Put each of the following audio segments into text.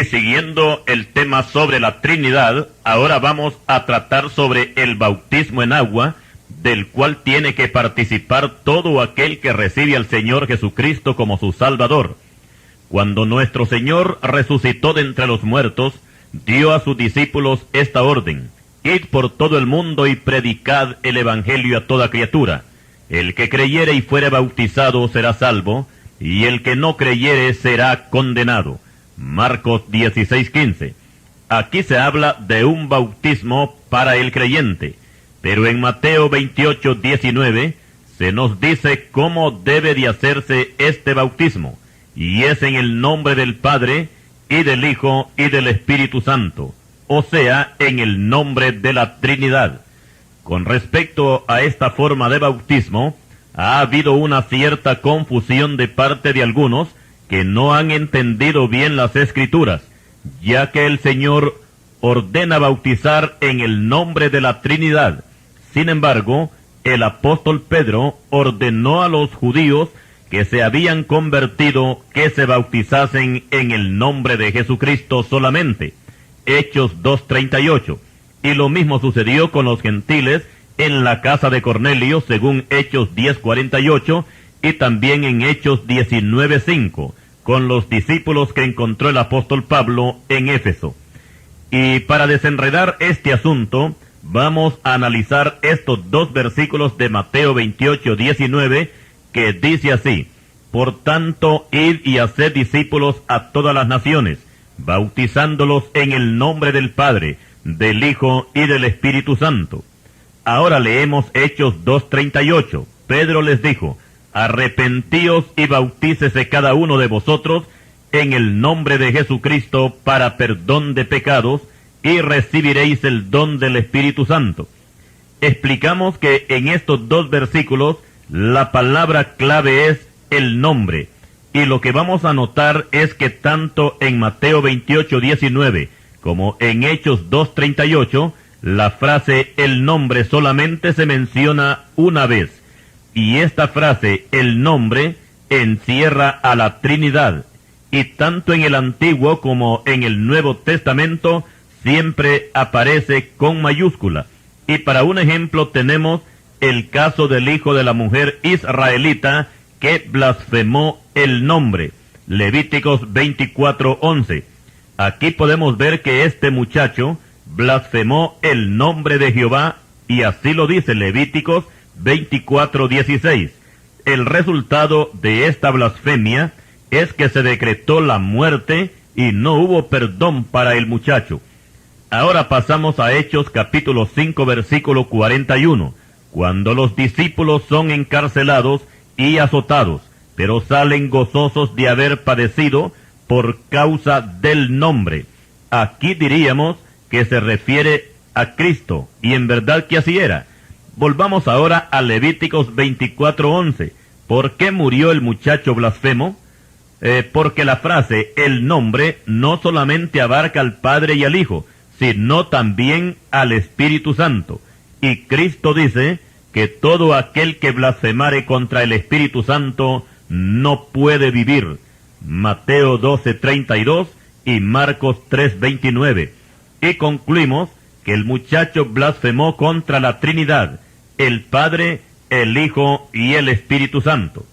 siguiendo el tema sobre la Trinidad, ahora vamos a tratar sobre el bautismo en agua, del cual tiene que participar todo aquel que recibe al Señor Jesucristo como su Salvador. Cuando nuestro Señor resucitó de entre los muertos, dio a sus discípulos esta orden: id por todo el mundo y predicad el Evangelio a toda criatura. El que creyere y fuere bautizado será salvo, y el que no creyere será condenado. Marcos 16:15. Aquí se habla de un bautismo para el creyente, pero en Mateo 28:19 se nos dice cómo debe de hacerse este bautismo, y es en el nombre del Padre, y del Hijo, y del Espíritu Santo, o sea, en el nombre de la Trinidad. Con respecto a esta forma de bautismo, ha habido una cierta confusión de parte de algunos que no han entendido bien las Escrituras, ya que el Señor ordena bautizar en el nombre de la Trinidad. Sin embargo, el apóstol Pedro ordenó a los judíos que se habían convertido que se bautizasen en el nombre de Jesucristo solamente. Hechos 2:38. Y lo mismo sucedió con los gentiles en la casa de Cornelio, según Hechos 10:48, y también en Hechos 19:5, con los discípulos que encontró el apóstol Pablo en Éfeso. Y para desenredar este asunto, vamos a analizar estos dos versículos de Mateo 28:19, que dice así: por tanto, id y haced discípulos a todas las naciones, bautizándolos en el nombre del Padre, del Hijo y del Espíritu Santo. Ahora leemos Hechos 2:38. Pedro les dijo: arrepentíos y bautícese cada uno de vosotros en el nombre de Jesucristo para perdón de pecados, y recibiréis el don del Espíritu Santo. Explicamos que en estos dos versículos la palabra clave es el nombre, y lo que vamos a notar es que tanto en Mateo 28:19 como en Hechos 2:38, la frase el nombre solamente se menciona una vez, y esta frase el nombre encierra a la Trinidad, y tanto en el Antiguo como en el Nuevo Testamento siempre aparece con mayúscula. Y para un ejemplo tenemos el caso del hijo de la mujer israelita que blasfemó el nombre, Levíticos 24:11. Aquí podemos ver que este muchacho blasfemó el nombre de Jehová, y así lo dice Levíticos 24:16. El resultado de esta blasfemia es que se decretó la muerte y no hubo perdón para el muchacho. Ahora pasamos a Hechos capítulo 5 versículo 41, cuando los discípulos son encarcelados y azotados, pero salen gozosos de haber padecido por causa del nombre. Aquí diríamos que se refiere a Cristo, y en verdad que así era. Volvamos ahora a Levíticos 24:11. ¿Por qué murió el muchacho blasfemo? Porque la frase el nombre no solamente abarca al Padre y al Hijo, sino también al Espíritu Santo. Y Cristo dice que todo aquel que blasfemare contra el Espíritu Santo no puede vivir. Mateo 12:32 y Marcos 3:29. Y concluimos que el muchacho blasfemó contra la Trinidad, el Padre, el Hijo y el Espíritu Santo.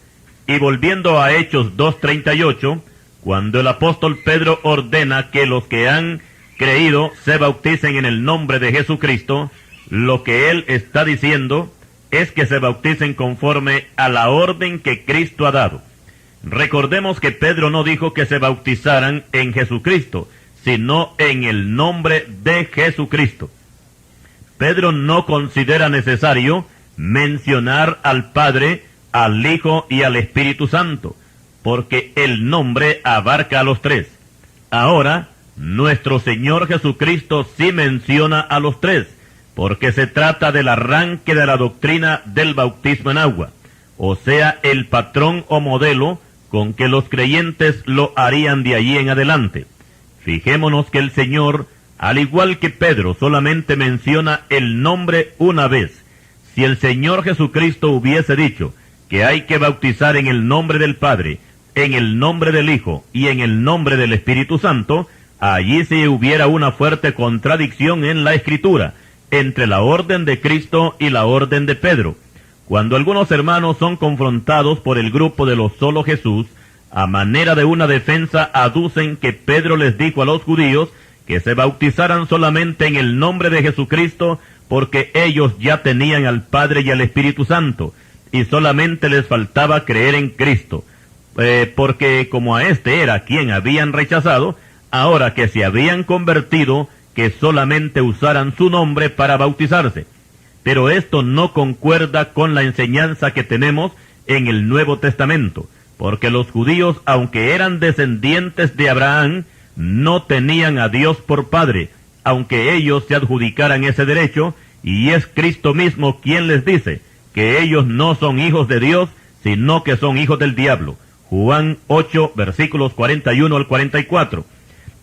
Y volviendo a Hechos 2:38, cuando el apóstol Pedro ordena que los que han creído se bauticen en el nombre de Jesucristo, lo que él está diciendo es que se bauticen conforme a la orden que Cristo ha dado. Recordemos que Pedro no dijo que se bautizaran en Jesucristo, sino en el nombre de Jesucristo. Pedro no considera necesario mencionar al Padre, al Hijo y al Espíritu Santo, porque el nombre abarca a los tres. Ahora, nuestro Señor Jesucristo sí menciona a los tres, porque se trata del arranque de la doctrina del bautismo en agua, o sea, el patrón o modelo con que los creyentes lo harían de allí en adelante. Fijémonos que el Señor, al igual que Pedro, solamente menciona el nombre una vez. Si el Señor Jesucristo hubiese dicho que hay que bautizar en el nombre del Padre, en el nombre del Hijo y en el nombre del Espíritu Santo, allí sí hubiera una fuerte contradicción en la Escritura, entre la orden de Cristo y la orden de Pedro. Cuando algunos hermanos son confrontados por el grupo de los solo Jesús, a manera de una defensa aducen que Pedro les dijo a los judíos que se bautizaran solamente en el nombre de Jesucristo porque ellos ya tenían al Padre y al Espíritu Santo, y solamente les faltaba creer en Cristo, porque como a este era quien habían rechazado, ahora que se habían convertido, que solamente usaran su nombre para bautizarse. Pero esto no concuerda con la enseñanza que tenemos en el Nuevo Testamento, porque los judíos, aunque eran descendientes de Abraham, no tenían a Dios por Padre, aunque ellos se adjudicaran ese derecho, y es Cristo mismo quien les dice que ellos no son hijos de Dios, sino que son hijos del diablo. Juan 8, versículos 41 al 44.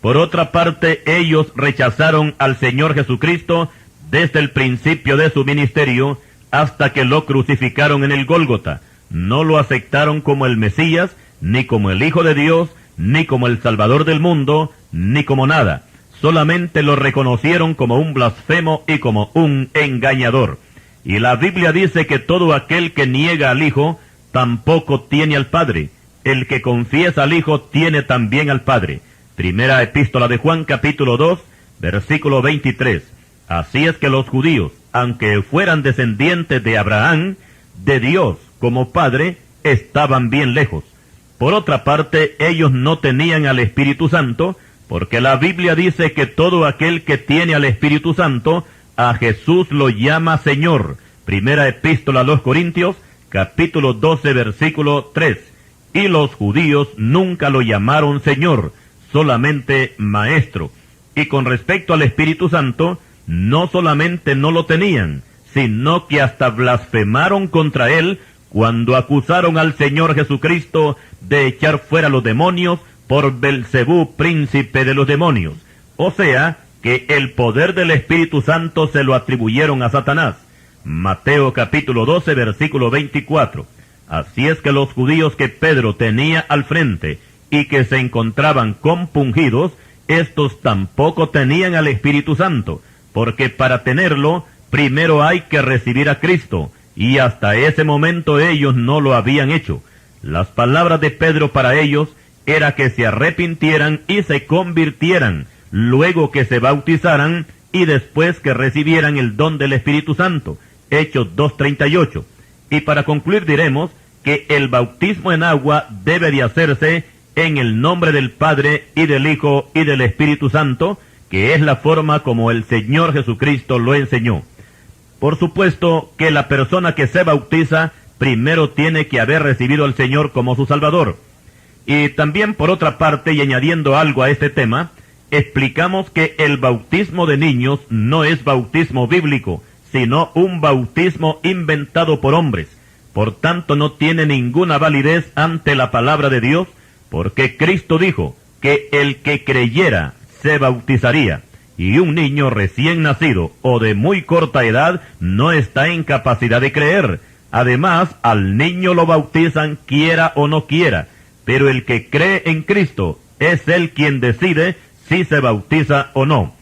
Por otra parte, ellos rechazaron al Señor Jesucristo desde el principio de su ministerio hasta que lo crucificaron en el Gólgota. No lo aceptaron como el Mesías, ni como el Hijo de Dios, ni como el Salvador del mundo, ni como nada. Solamente lo reconocieron como un blasfemo y como un engañador. Y la Biblia dice que todo aquel que niega al Hijo tampoco tiene al Padre. El que confiesa al Hijo tiene también al Padre. Primera Epístola de Juan, capítulo 2, versículo 23. Así es que los judíos, aunque fueran descendientes de Abraham, de Dios como Padre, estaban bien lejos. Por otra parte, ellos no tenían al Espíritu Santo, porque la Biblia dice que todo aquel que tiene al Espíritu Santo, a Jesús lo llama Señor. Primera Epístola a los Corintios, capítulo 12, versículo 3. Y los judíos nunca lo llamaron Señor, solamente Maestro. Y con respecto al Espíritu Santo, no solamente no lo tenían, sino que hasta blasfemaron contra él cuando acusaron al Señor Jesucristo de echar fuera los demonios por Belcebú, príncipe de los demonios. O sea, que el poder del Espíritu Santo se lo atribuyeron a Satanás. Mateo capítulo 12, versículo 24. Así es que los judíos que Pedro tenía al frente y que se encontraban compungidos, estos tampoco tenían al Espíritu Santo, porque para tenerlo, primero hay que recibir a Cristo, y hasta ese momento ellos no lo habían hecho. Las palabras de Pedro para ellos era que se arrepintieran y se convirtieran, luego que se bautizaran y después que recibieran el don del Espíritu Santo. Hechos 2:38. Y para concluir diremos que el bautismo en agua debe de hacerse en el nombre del Padre y del Hijo y del Espíritu Santo, que es la forma como el Señor Jesucristo lo enseñó. Por supuesto que la persona que se bautiza primero tiene que haber recibido al Señor como su Salvador. Y también por otra parte, y añadiendo algo a este tema, explicamos que el bautismo de niños no es bautismo bíblico, sino un bautismo inventado por hombres. Por tanto, no tiene ninguna validez ante la palabra de Dios, porque Cristo dijo que el que creyera se bautizaría, y un niño recién nacido o de muy corta edad no está en capacidad de creer. Además, al niño lo bautizan quiera o no quiera, pero el que cree en Cristo es él quien decide si se bautiza o no.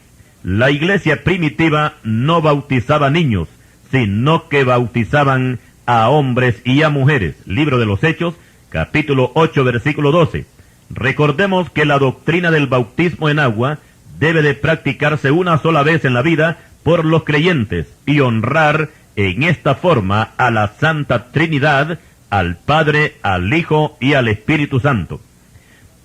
La iglesia primitiva no bautizaba niños, sino que bautizaban a hombres y a mujeres. Libro de los Hechos, capítulo 8, versículo 12. Recordemos que la doctrina del bautismo en agua debe de practicarse una sola vez en la vida por los creyentes y honrar en esta forma a la Santa Trinidad, al Padre, al Hijo y al Espíritu Santo.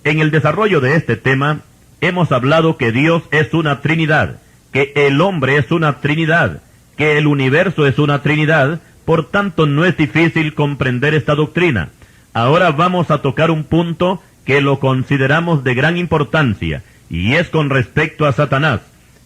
En el desarrollo de este tema, hemos hablado que Dios es una Trinidad, que el hombre es una Trinidad, que el universo es una Trinidad. Por tanto, no es difícil comprender esta doctrina. Ahora vamos a tocar un punto que lo consideramos de gran importancia, y es con respecto a Satanás.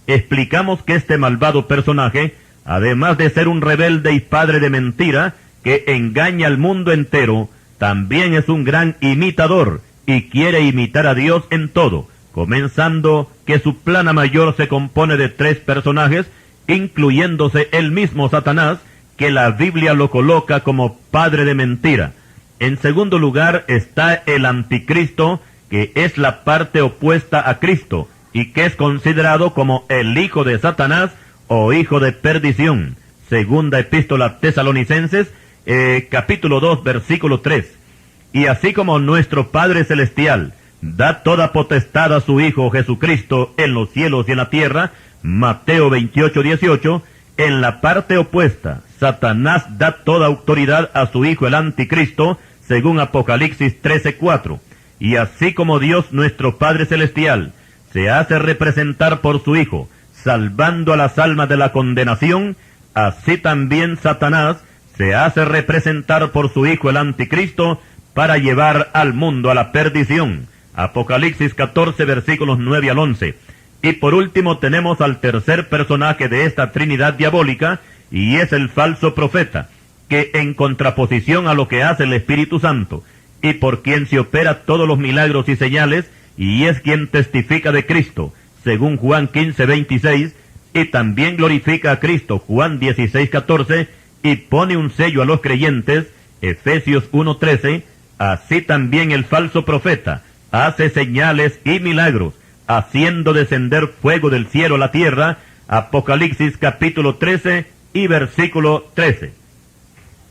Explicamos que este malvado personaje, además de ser un rebelde y padre de mentira, que engaña al mundo entero, también es un gran imitador, y quiere imitar a Dios en todo, comenzando que su plana mayor se compone de 3 personajes, incluyéndose el mismo Satanás, que la Biblia lo coloca como padre de mentira. En segundo lugar está el anticristo, que es la parte opuesta a Cristo, y que es considerado como el hijo de Satanás o hijo de perdición. Segunda epístola a Tesalonicenses, capítulo 2, versículo 3. Y así como nuestro Padre Celestial da toda potestad a su Hijo Jesucristo en los cielos y en la tierra, Mateo 28, 18, en la parte opuesta, Satanás da toda autoridad a su Hijo el Anticristo, según Apocalipsis 13, 4. Y así como Dios nuestro Padre Celestial se hace representar por su Hijo, salvando a las almas de la condenación, así también Satanás se hace representar por su Hijo el Anticristo para llevar al mundo a la perdición. Apocalipsis 14, versículos 9 al 11. Y por último tenemos al tercer personaje de esta Trinidad diabólica, y es el falso profeta, que en contraposición a lo que hace el Espíritu Santo, y por quien se opera todos los milagros y señales, y es quien testifica de Cristo, según Juan 15, 26, y también glorifica a Cristo, Juan 16, 14, y pone un sello a los creyentes, Efesios 1, 13, así también el falso profeta hace señales y milagros, haciendo descender fuego del cielo a la tierra, Apocalipsis capítulo 13 y versículo 13.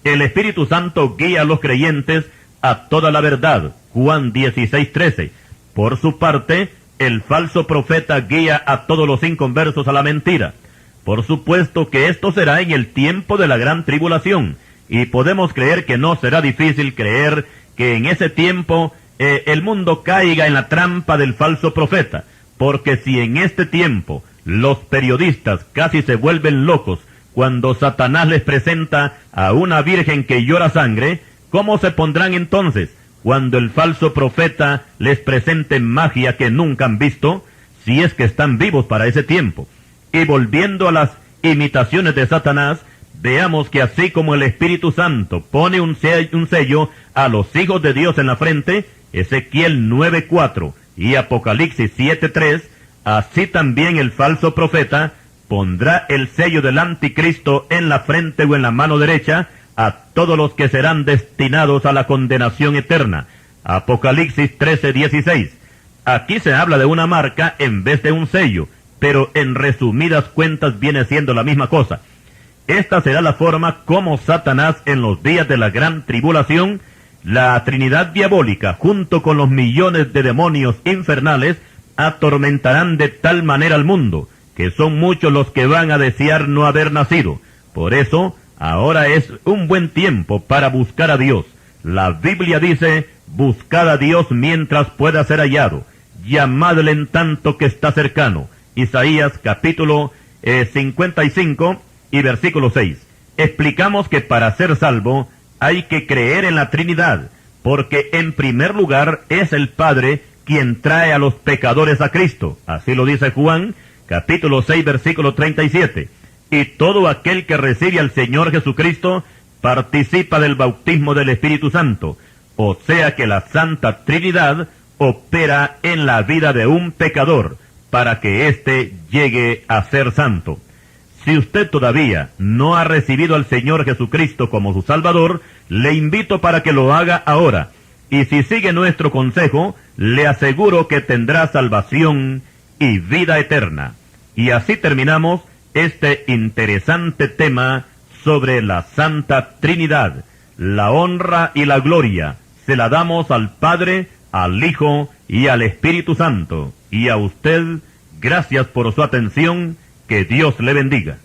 El Espíritu Santo guía a los creyentes a toda la verdad, Juan 16, 13. Por su parte, el falso profeta guía a todos los inconversos a la mentira. Por supuesto que esto será en el tiempo de la gran tribulación, y podemos creer que no será difícil creer que en ese tiempo el mundo caiga en la trampa del falso profeta, porque si en este tiempo los periodistas casi se vuelven locos cuando Satanás les presenta a una virgen que llora sangre, ¿cómo se pondrán entonces cuando el falso profeta les presente magia que nunca han visto, si es que están vivos para ese tiempo? Y volviendo a las imitaciones de Satanás, veamos que así como el Espíritu Santo pone un sello a los hijos de Dios en la frente, Ezequiel 9:4 y Apocalipsis 7:3, así también el falso profeta pondrá el sello del Anticristo en la frente o en la mano derecha a todos los que serán destinados a la condenación eterna. Apocalipsis 13:16. Aquí se habla de una marca en vez de un sello, pero en resumidas cuentas viene siendo la misma cosa. Esta será la forma como Satanás en los días de la gran tribulación, la Trinidad diabólica, junto con los millones de demonios infernales, atormentarán de tal manera al mundo, que son muchos los que van a desear no haber nacido. Por eso, ahora es un buen tiempo para buscar a Dios. La Biblia dice, buscad a Dios mientras pueda ser hallado, llamadle en tanto que está cercano. Isaías capítulo 55 y versículo 6. Explicamos que para ser salvo hay que creer en la Trinidad, porque en primer lugar es el Padre quien trae a los pecadores a Cristo. Así lo dice Juan, capítulo 6, versículo 37. Y todo aquel que recibe al Señor Jesucristo participa del bautismo del Espíritu Santo. O sea que la Santa Trinidad opera en la vida de un pecador, para que éste llegue a ser santo. Si usted todavía no ha recibido al Señor Jesucristo como su Salvador, le invito para que lo haga ahora. Y si sigue nuestro consejo, le aseguro que tendrá salvación y vida eterna. Y así terminamos este interesante tema sobre la Santa Trinidad. La honra y la gloria se la damos al Padre, al Hijo y al Espíritu Santo. Y a usted, gracias por su atención. Que Dios le bendiga.